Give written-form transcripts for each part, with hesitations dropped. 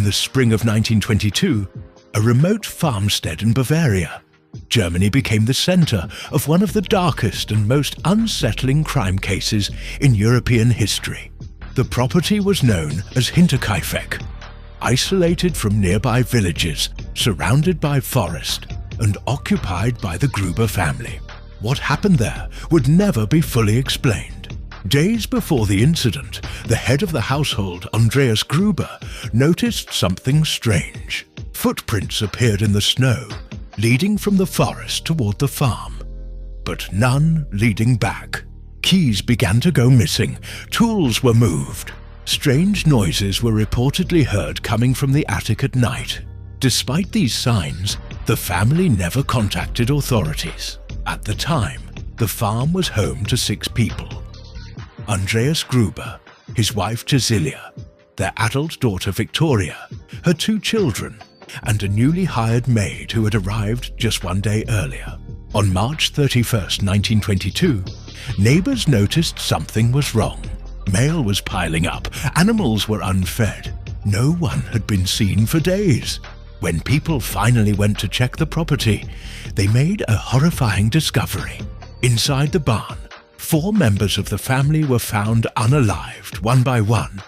In the spring of 1922, a remote farmstead in Bavaria, Germany became the center of one of the darkest and most unsettling crime cases in European history. The property was known as Hinterkaifeck, isolated from nearby villages, surrounded by forest, and occupied by the Gruber family. What happened there would never be fully explained. Days before the incident, the head of the household, Andreas Gruber, noticed something strange. Footprints appeared in the snow, leading from the forest toward the farm, but none leading back. Keys began to go missing, tools were moved. Strange noises were reportedly heard coming from the attic at night. Despite these signs, the family never contacted authorities. At the time, the farm was home to 6 people: Andreas Gruber, his wife Cecilia, their adult daughter Victoria, her 2 children, and a newly hired maid who had arrived just one day earlier. On March 31st, 1922, neighbors noticed something was wrong. Mail was piling up, animals were unfed. No one had been seen for days. When people finally went to check the property, they made a horrifying discovery. Inside the barn, 4 members of the family were found unalived, one by one,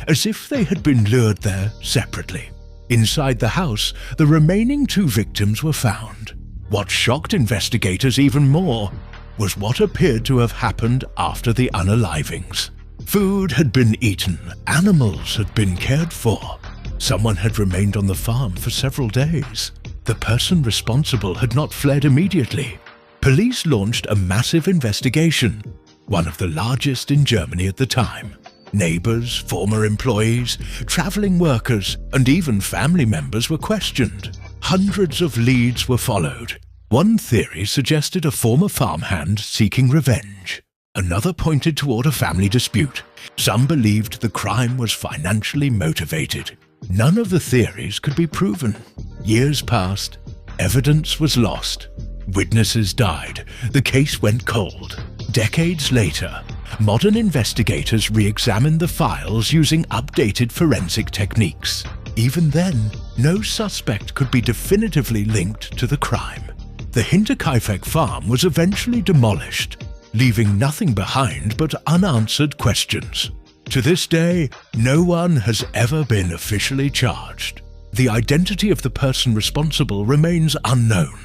as if they had been lured there separately. Inside the house, the remaining 2 victims were found. What shocked investigators even more was what appeared to have happened after the unalivings. Food had been eaten, animals had been cared for. Someone had remained on the farm for several days. The person responsible had not fled immediately. Police launched a massive investigation, one of the largest in Germany at the time. Neighbors, former employees, traveling workers, and even family members were questioned. Hundreds of leads were followed. One theory suggested a former farmhand seeking revenge. Another pointed toward a family dispute. Some believed the crime was financially motivated. None of the theories could be proven. Years passed, evidence was lost. Witnesses died, the case went cold. Decades later, modern investigators re-examined the files using updated forensic techniques. Even then, no suspect could be definitively linked to the crime. The Hinterkaifeck farm was eventually demolished, leaving nothing behind but unanswered questions. To this day, no one has ever been officially charged. The identity of the person responsible remains unknown.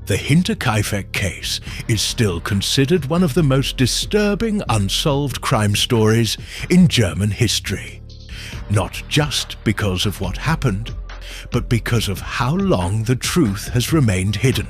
The Hinterkaifeck case is still considered one of the most disturbing unsolved crime stories in German history. Not just because of what happened, but because of how long the truth has remained hidden.